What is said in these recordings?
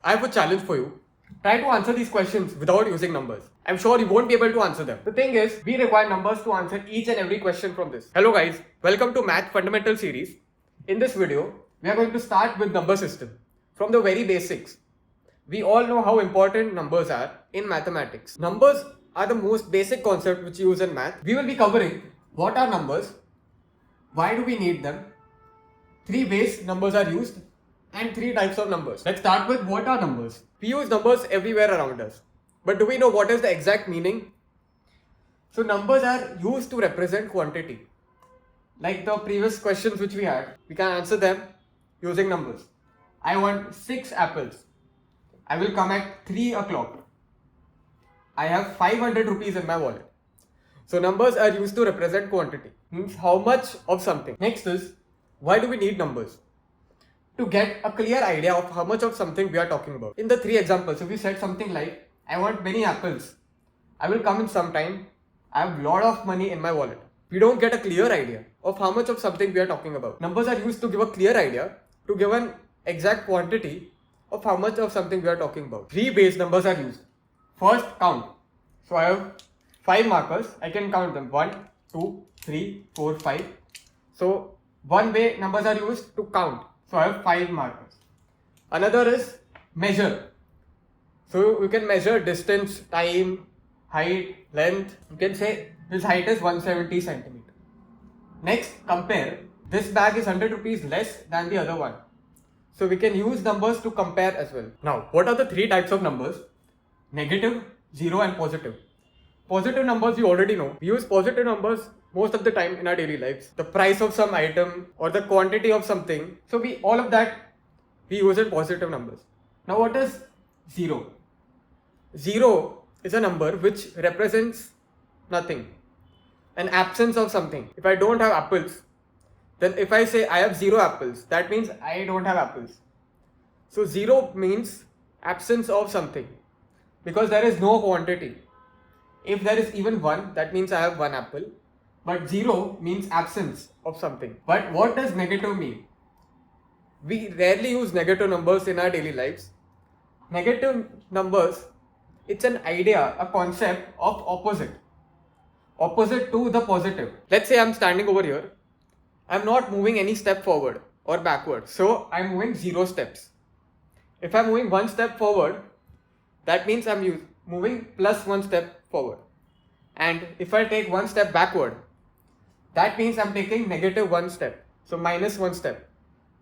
I have a challenge for you. Try to answer these questions without using numbers. I'm sure you won't be able to answer them. The thing is, we require numbers to answer each and every question from this. Hello guys, welcome to Math Fundamental series. In this video, we are going to start with number system from the very basics. We all know how important numbers are in mathematics. Numbers are the most basic concept which you use in math. We will be covering what are numbers, why do we need them, three ways numbers are used, and three types of numbers. Let's start with what are numbers. We use numbers everywhere around us. But do we know what is the exact meaning? So numbers are used to represent quantity. Like the previous questions which we had, we can answer them using numbers. I want 6 apples. I will come at 3 o'clock. I have 500 rupees in my wallet. So numbers are used to represent quantity. Means how much of something. Next is, why do we need numbers? To get a clear idea of how much of something we are talking about. In the 3 examples, if we said something like, I want many apples, I will come in some time, I have a lot of money in my wallet. We don't get a clear idea of how much of something we are talking about. Numbers are used to give a clear idea, to give an exact quantity of how much of something we are talking about. 3 base numbers are used. First, count. So I have 5 markers, I can count them. 1, 2, 3, 4, 5. So one way numbers are used to count. So I have 5 markers. Another is measure. So you can measure distance, time, height, length. You can say this height is 170 centimeter. Next, compare. This bag is 100 rupees less than the other one. So we can use numbers to compare as well. Now, what are the 3 types of numbers? Negative, 0 and positive. Positive numbers you already know. We use positive numbers most of the time in our daily lives. The price of some item or the quantity of something. So all of that we use in positive numbers. Now what is 0? 0 is a number which represents nothing. An absence of something. If I don't have apples, then if I say I have 0 apples, that means I don't have apples. So 0 means absence of something because there is no quantity. If there is even 1, that means I have 1 apple. But 0 means absence of something. But what does negative mean? We rarely use negative numbers in our daily lives. Negative numbers, it's an idea, a concept of opposite. Opposite to the positive. Let's say I'm standing over here. I'm not moving any step forward or backward. So I'm moving 0 steps. If I'm moving 1 step forward, that means I'm moving plus 1 step forward. And if I take 1 step backward, that means I'm taking negative 1 step. So minus 1 step.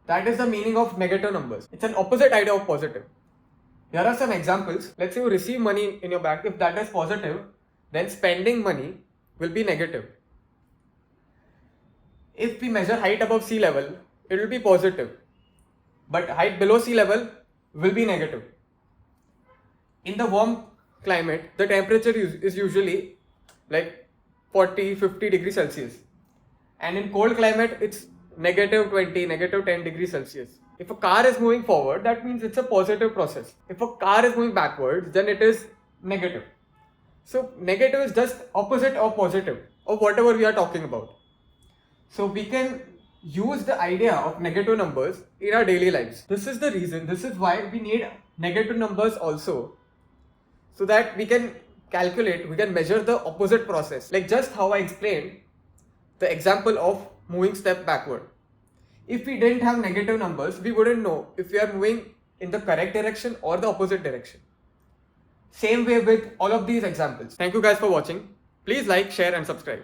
That is the meaning of negative numbers. It's an opposite idea of positive. Here are some examples. Let's say you receive money in your bank. If that is positive, then spending money will be negative. If we measure height above sea level, it will be positive. But height below sea level will be negative. In the warm climate, the temperature is usually like 40, 50 degrees Celsius. And in cold climate, it's negative 20, negative 10 degrees Celsius. If a car is moving forward, that means it's a positive process. If a car is moving backwards, then it is negative. So negative is just opposite of positive, of whatever we are talking about. So we can use the idea of negative numbers in our daily lives. This is the reason, this is why we need negative numbers also. So that we can calculate, we can measure the opposite process. Like just how I explained the example of moving step backward. If we didn't have negative numbers, we wouldn't know if we are moving in the correct direction or the opposite direction. Same way with all of these examples. Thank you guys for watching. Please like, share and subscribe.